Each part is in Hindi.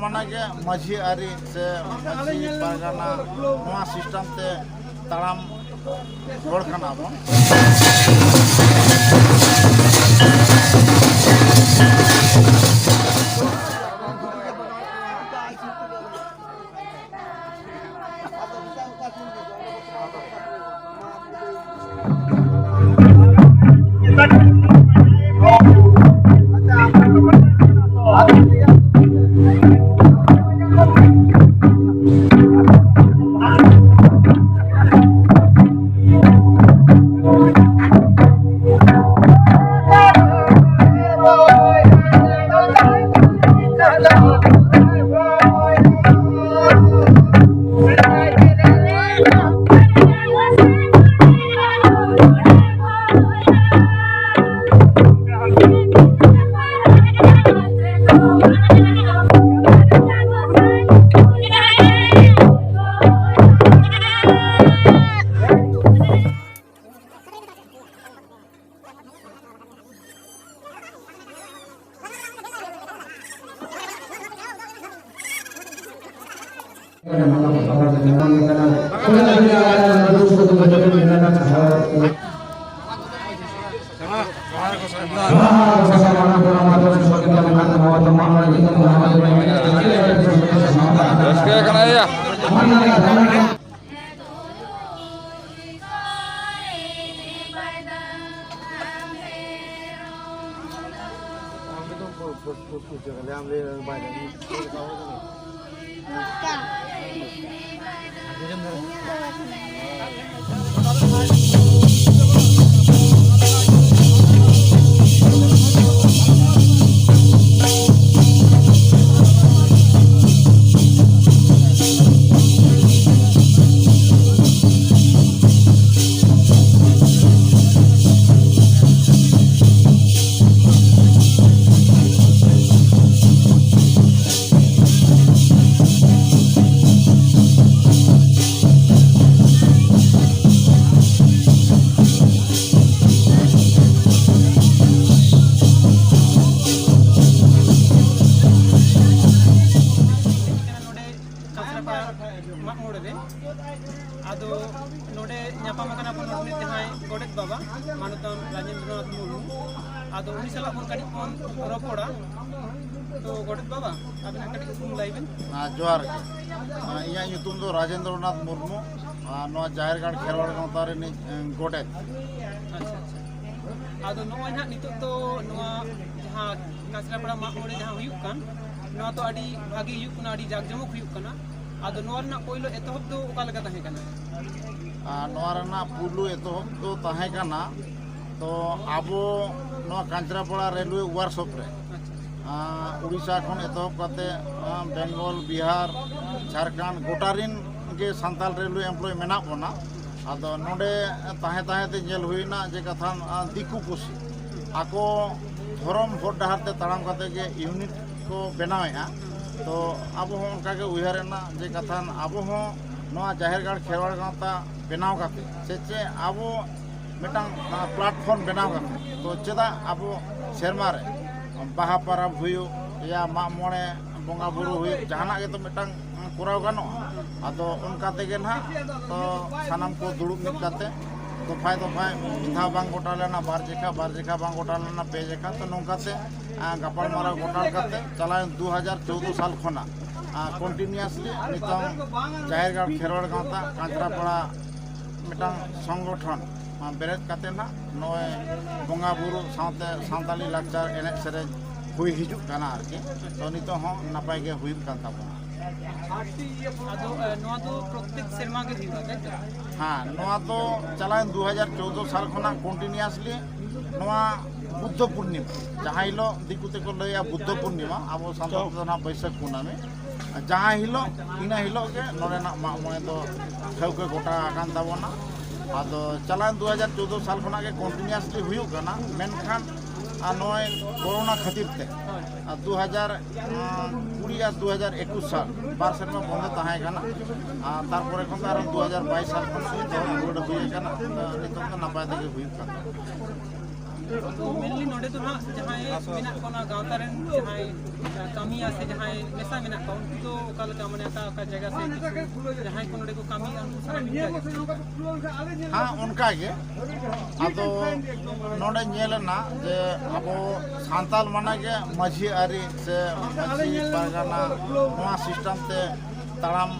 माने के माझी आरी से माझी पारगाना नवा सिस्टम ते ताराम गोड़ खाना बन गोडेत बाबा मानोतन राजेंद्रनाथ मुर्मू आदो उनी साला फोन काटी फोन रोपोड़ा तो गोडेत बाबा आपने काटी फोन लाइबेन जोहार इया ᱧᱩᱛᱩᱢ दो राजेंद्रनाथ मुर्मू नो जाहेरगाड़ खेरवाड़ गांवता रे गोडेत अच्छा आदो नो ना नितो तो नो जहां कासरापड़ा मागोड़े जहां हुयुक कान नो तो अडी भागी हुयुक ना अडी जागजमक हुयुक काना आदो नो रना पहिलो एतहब दो ओका लगा ताहे काना पुलू एतहब तो ताहे काना तो आबो कांचरापड़ा रेलवे वर्कशॉप रे उड़ीसा खन एतहब काते बेंगल बिहार झारखंड गोटारिन के सान्ताल रेलवे एम्प्लॉय मेना बना आदो नोडे ताहे ताहे ते जेल हुईना जे कथा दिकू पुसी आको धरम भोट डहार ते ताड़ाम काते के यूनिट को बनावेआ तो आबो हो उनका के उयहारेना जे कथा आबो हो नोआ जाहेरगाड़ खेरवाड़ गांवता बनाव काते सेचे आबो मिटांग प्लेटफॉर्म बनाव काते तो चेदा आबो सेरमा रे बाहा परब हुयु या मा मोणे बोंगा बुरु हुयु जहाना के तो मिटांग कोराव गानो आदो उनका तेगे ना तो सानाम को दुड़ुब मिद काते दफाय दफाय मिधा बांग गोटा लेना बार जेखा बांग गोटा लेना पे जेखा तो नौकाते गपाल मारा गोटा काते चला 2014 साल खना कंटिन्यूअसली नितंग जाहेरगाड़ खेरवाड़ गांवता कांचरापड़ा मिटांग संगठन बेरेद काते ना नोए बोंगा बुरु सावते सान्ताली लाकचार एने सेरे हुई हिजुक काना आरके तो नितो हो नापाय के हुई कान ताबोना आदो नोआ तो प्रत्येक शर्मा के हुई काते हाँ नोआ तो चला 2014 साल खना कंटिन्यूअसली नोआ बुद्ध पूर्णिमा जहाँ हिलो दिकुते को लया बुद्ध पूर्णिमा अब सान्ताल तो ना बैसाख कुनामी जहाँ हिलो इना हिलो के नोरेना मा मोए तो ठेवके गोटा कान ताबोना आदो चला 2014 साल खना के कंटिन्यूअसली हुयुक काना मेनखान नोय कोरोना खातिर ते 2020 और 2021 साल बार सेरमा बंद ताहे काना तारपरे खन आरो 2022 साल खन तो रोड हुई काना नितो तो नापाय तेगे हुयुक काना तो मेनली नोडे तो ना जहां मेना कोना गांवता रेन जहां कामिया से जहां मेसा मेना का उनको तो काल का माने का जगह से जहां को नोडे को कामी हाँ उनका गे आदो नोडे नेलना जे अबो सांताल माने गे माझी आरी से माझी पारगाना नोआ सिस्टम ते ताराम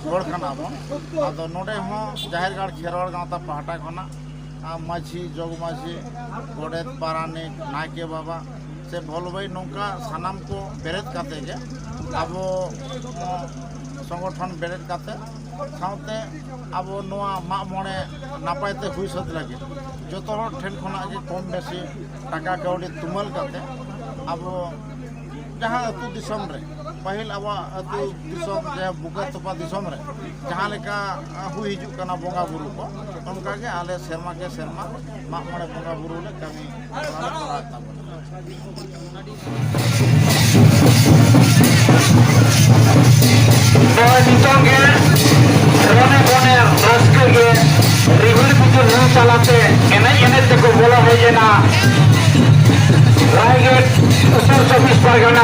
हड़ कना बन आदो नोडे हो जाहिरगढ़ खेरवाड़ गांवता पहाटा खना माझी जग माझी गोडेत पारानिक नायके बाबा से भल भाई नौका सानाम को बेरेद काते गे अब संगठन बेरेद काते साउते अब नोआ माग मोड़े नापायते हुई सद लगे जो ठेन खना के कम बेसी टाका कौड़ी तुमल काते अब जहाँ अतु दिसम रे पहिल अब अतु दिसम जे बुका तोपा दिसम रे जहाँ लेका हुई हिजुक कना बोंगा बुरु को उनका के आले शर्मा के शर्मा माग मोड़े बोंगा बुरु ले कमी चलाते बोला है जेना रायगढ़ उत्तर 24 परगना